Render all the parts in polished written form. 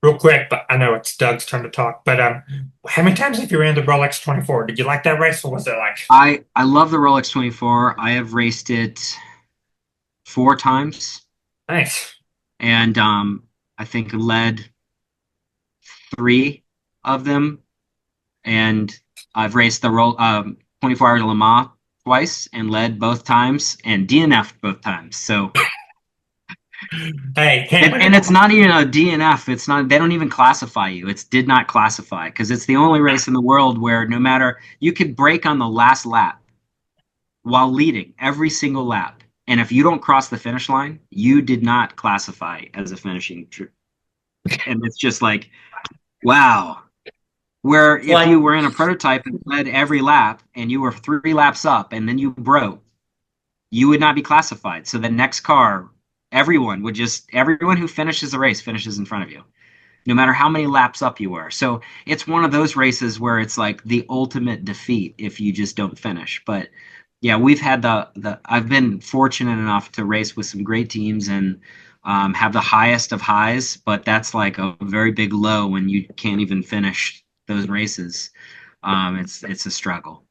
real quick, but I know it's Doug's turn to talk. But how many times have you ran the Rolex 24? Did you like that race, or was it like I love the Rolex 24. I have raced it 4 times, nice? and I think led 3 of them. And I've raced the 24 Hour Le Mans twice and led both times and DNF'd both times. So Hey, can't win and it it's all. not even a DNF. It's not. They don't even classify you. It's did not classify because it's the only race in the world where no matter you could break on the last lap while leading every single lap, and if you don't cross the finish line, you did not classify as a finishing. And it's just like, wow. Where It's if like, you were in a prototype and led every lap and you were 3 laps up and then you broke, you would not be classified. So the next car, everyone who finishes the race finishes in front of you, no matter how many laps up you were. So it's one of those races where it's like the ultimate defeat if you just don't finish. But yeah, we've had the I've been fortunate enough to race with some great teams and have the highest of highs, but that's like a very big low when you can't even finish those races. It's a struggle.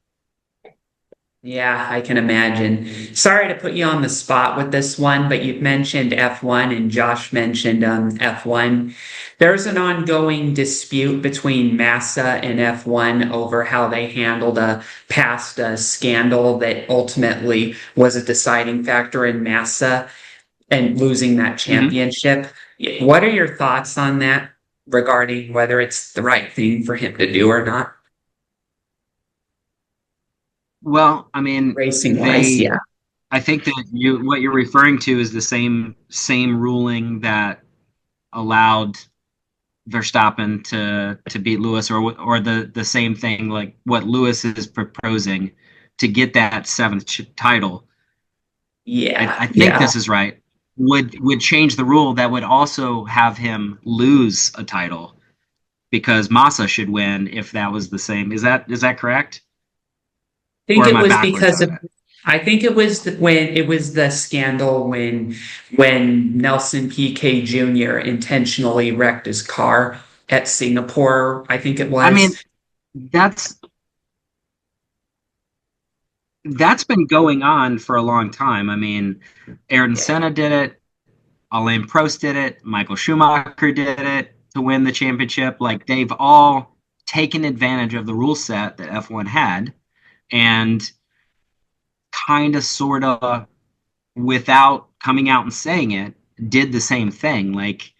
yeah, I can imagine. Sorry to put you on the spot with this one, but you've mentioned F1 and Josh mentioned F1. There's an ongoing dispute between Massa and F1 over how they handled a past scandal that ultimately was a deciding factor in Massa and losing that Hmm. championship. What are your thoughts on that regarding whether it's the right thing for him to do or not, Well, I mean, racing wise? Yeah. I think that what you're referring to is the same ruling that allowed Verstappen to beat Lewis, or the same thing like what Lewis is proposing to get that seventh title. Yeah. I think Yeah. this is right. Would change the rule that would also have him lose a title because Massa should win if that was the same. Is that correct? Think Or am it I was backwards because on of that? I think it was when it was the scandal when Nelson Piquet Jr. intentionally wrecked his car at Singapore, I think it I mean, was. that's that's been going on for a long time. I mean, Ayrton Yeah. Senna did it, Alain Prost did it, Michael Schumacher did it to win the championship. Like they've all taken advantage of the rule set that F1 had and kind of sort of without coming out and saying it did the same thing. Like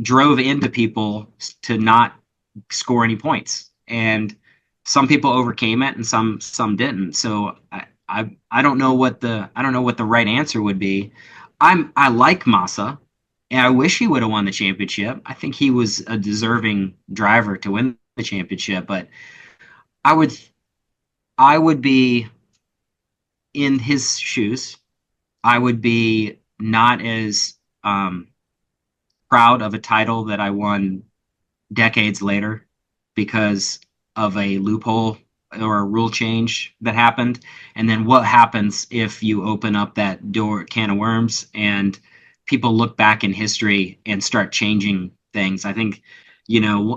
drove into people to not score any points. And some people overcame it and some didn't. So I don't know what the right answer would be. I like Massa and I wish he would have won the championship. I think he was a deserving driver to win the championship, but I would I would be in his shoes. I would be not as proud of a title that I won decades later because of a loophole or a rule change that happened. And then what happens if you open up that door can of worms and people look back in history and start changing things? I think,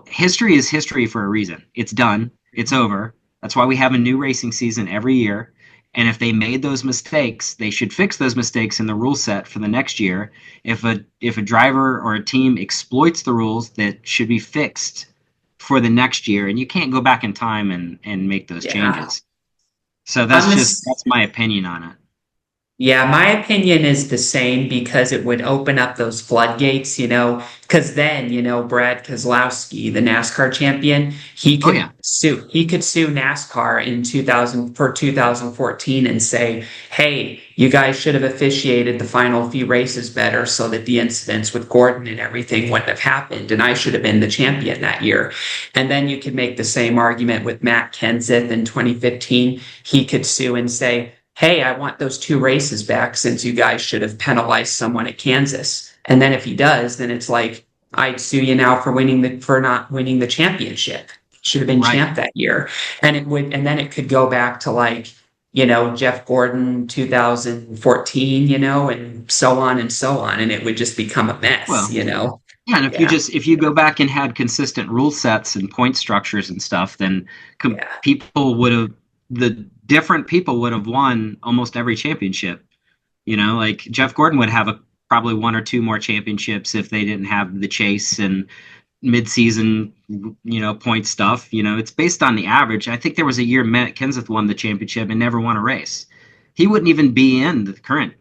history is history for a reason. It's done, it's over. That's why we have a new racing season every year. And if they made those mistakes, they should fix those mistakes in the rule set for the next year. If a driver or a team exploits the rules, that should be fixed for the next year, and you can't go back in time and make those Yeah. changes. So I'm that's my opinion on it. Yeah, my opinion is the same because it would open up those floodgates, because then, Brad Keselowski, the NASCAR champion, Oh yeah, he could sue NASCAR in 2014 and say, "Hey, you guys should have officiated the final few races better so that the incidents with Gordon and everything wouldn't have happened, and I should have been the champion that year." And then you could make the same argument with Matt Kenseth in 2015. He could sue and say, "Hey, I want those 2 races back since you guys should have penalized someone at Kansas." And then if he does, then it's like, "I'd sue you now for not winning the championship. Should have been right. champ that year." And then it could go back to like, Jeff Gordon 2014, and so on and so on. And it would just become a mess, Well, Yeah, and Yeah. if you go back and had consistent rule sets and point structures and stuff, then Yeah. people would have the different people would have won almost every championship. You know, like Jeff Gordon would have probably one or two more championships if they didn't have the chase and midseason, point stuff. It's based on the average. I think there was a year Matt Kenseth won the championship and never won a race. He wouldn't even be in the current,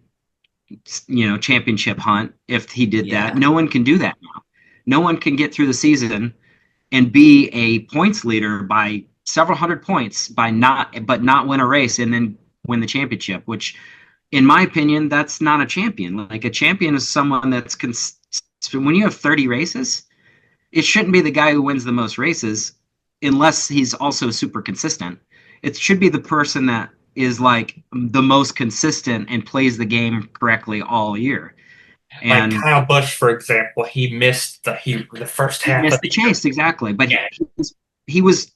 championship hunt if he did that. Yeah. No one can do that now. No one can get through the season and be a points leader by several hundred points but not win a race and then win the championship, which in my opinion, that's not a champion. Like a champion is someone that's when you have 30 races, it shouldn't be the guy who wins the most races unless he's also super consistent. It should be the person that is like the most consistent and plays the game correctly all year. Like And Kyle Busch, for example, he missed the first he half of missed the the chase exactly, but yeah. he was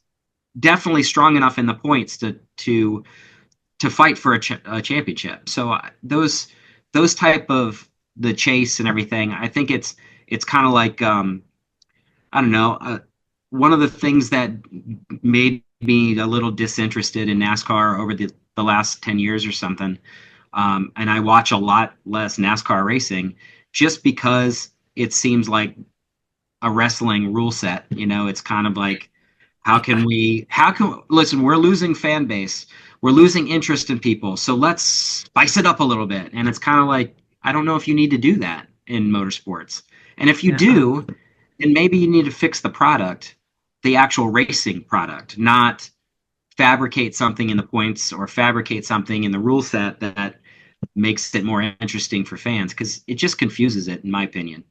definitely strong enough in the points to fight for a championship. So those type of the chase and everything, I think it's kind of like I don't know. One of the things that made me a little disinterested in NASCAR over the last 10 years or something, and I watch a lot less NASCAR racing just because it seems like a wrestling rule set. It's kind of like, listen, we're losing fan base. We're losing interest in people. So let's spice it up a little bit. And it's kind of like, I don't know if you need to do that in motorsports. And if you do, then maybe you need to fix the product, the actual racing product, not fabricate something in the points or fabricate something in the rule set that makes it more interesting for fans, because it just confuses it, in my opinion.